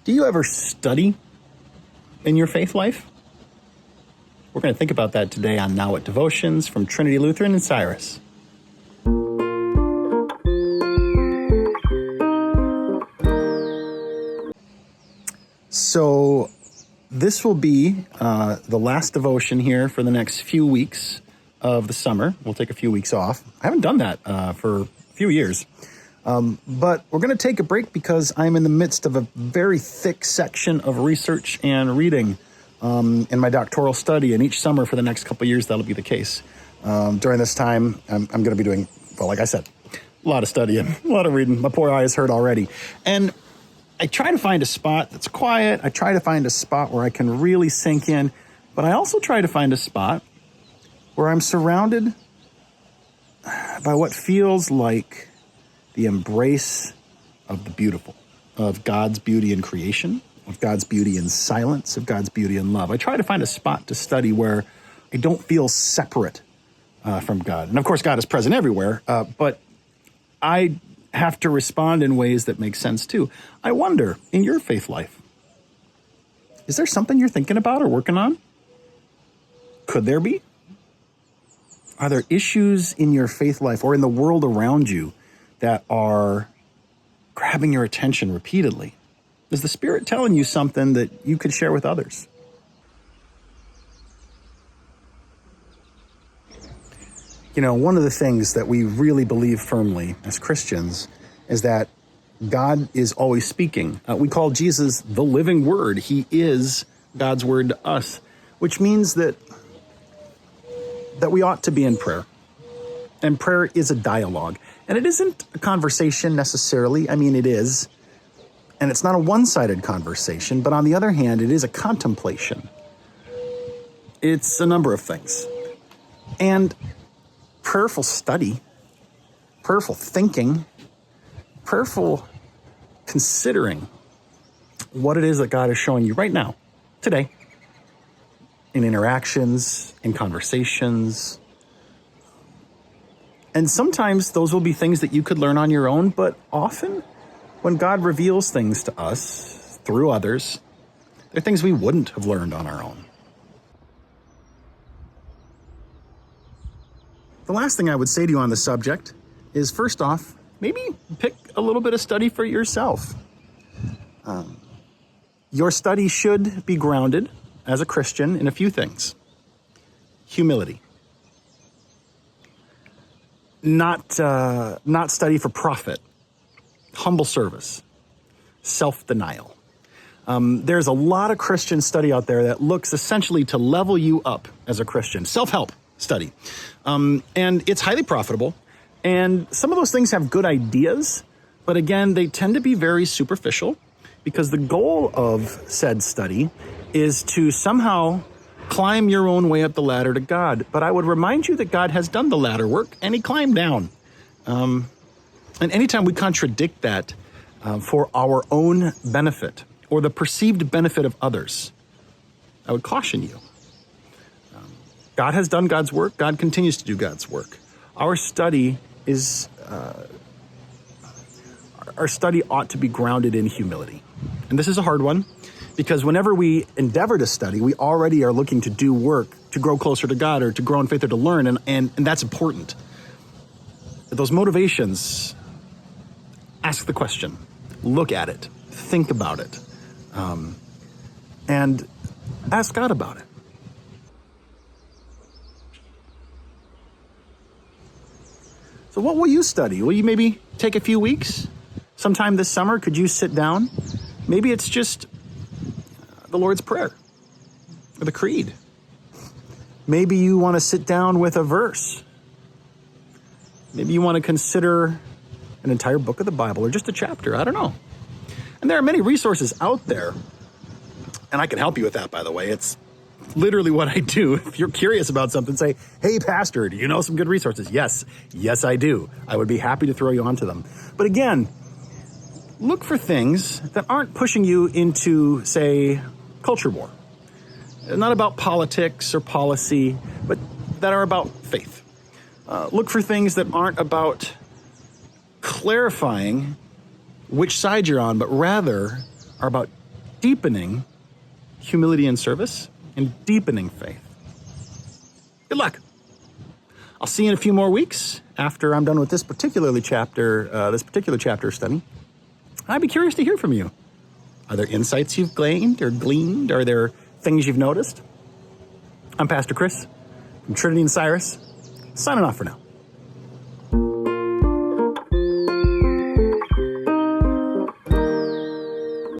Do you ever study in your faith life? We're going to think about that today on Now What Devotions from Trinity Lutheran and Cyrus. So this will be the last devotion here for the next few weeks of the summer. We'll take a few weeks off. I haven't done that for a few years. But we're going to take a break because I'm in the midst of a very thick section of research and reading in my doctoral study. And each summer for the next couple of years, that'll be the case. During this time, I'm going to be doing, well, like I said, a lot of studying, a lot of reading. My poor eyes hurt already. And I try to find a spot that's quiet. I try to find a spot where I can really sink in. But I also try to find a spot where I'm surrounded by what feels like the embrace of the beautiful, of God's beauty in creation, of God's beauty in silence, of God's beauty in love. I try to find a spot to study where I don't feel separate from God. And of course, God is present everywhere, but I have to respond in ways that make sense too. I wonder, in your faith life, is there something you're thinking about or working on? Could there be? Are there issues in your faith life or in the world around you that are grabbing your attention repeatedly? Is the Spirit telling you something that you could share with others? You know, one of the things that we really believe firmly as Christians is that God is always speaking. We call Jesus the living Word. He is God's Word to us, which means that we ought to be in prayer. And prayer is a dialogue. And it isn't a conversation necessarily. I mean, it is. And it's not a one-sided conversation. But on the other hand, it is a contemplation. It's a number of things. And prayerful study, prayerful thinking, prayerful considering what it is that God is showing you right now, today, in interactions, in conversations. And sometimes those will be things that you could learn on your own, but often when God reveals things to us through others, they're things we wouldn't have learned on our own. The last thing I would say to you on the subject is, first off, maybe pick a little bit of study for yourself. Your study should be grounded as a Christian in a few things. Humility. Not study for profit, humble service, self-denial. There's a lot of Christian study out there that looks essentially to level you up as a Christian. Self-help study. And it's highly profitable. And some of those things have good ideas, but again, they tend to be very superficial because the goal of said study is to somehow climb your own way up the ladder to God. But I would remind you that God has done the ladder work and he climbed down. And anytime we contradict that for our own benefit or the perceived benefit of others, I would caution you. God has done God's work. God continues to do God's work. Our study ought to be grounded in humility. And this is a hard one, because whenever we endeavor to study, we already are looking to do work to grow closer to God or to grow in faith or to learn, and that's important. But those motivations, ask the question, look at it, think about it, and ask God about it. So what will you study? Will you maybe take a few weeks? Sometime this summer, could you sit down? Maybe it's just the Lord's Prayer or the Creed. Maybe you want to sit down with a verse. Maybe you want to consider an entire book of the Bible or just a chapter. I don't know. And there are many resources out there. And I can help you with that, by the way. It's literally what I do. If you're curious about something, say, hey, pastor, do you know some good resources? Yes, I do. I would be happy to throw you onto them. But again, look for things that aren't pushing you into, say, culture war. Not about politics or policy, but that are about faith. Look for things that aren't about clarifying which side you're on, but rather are about deepening humility and service and deepening faith. Good luck. I'll see you in a few more weeks after I'm done with this particular chapter study. I'd be curious to hear from you. Are there insights you've gleaned? Are there things you've noticed? I'm Pastor Chris from Trinity and Cyrus, signing off for now.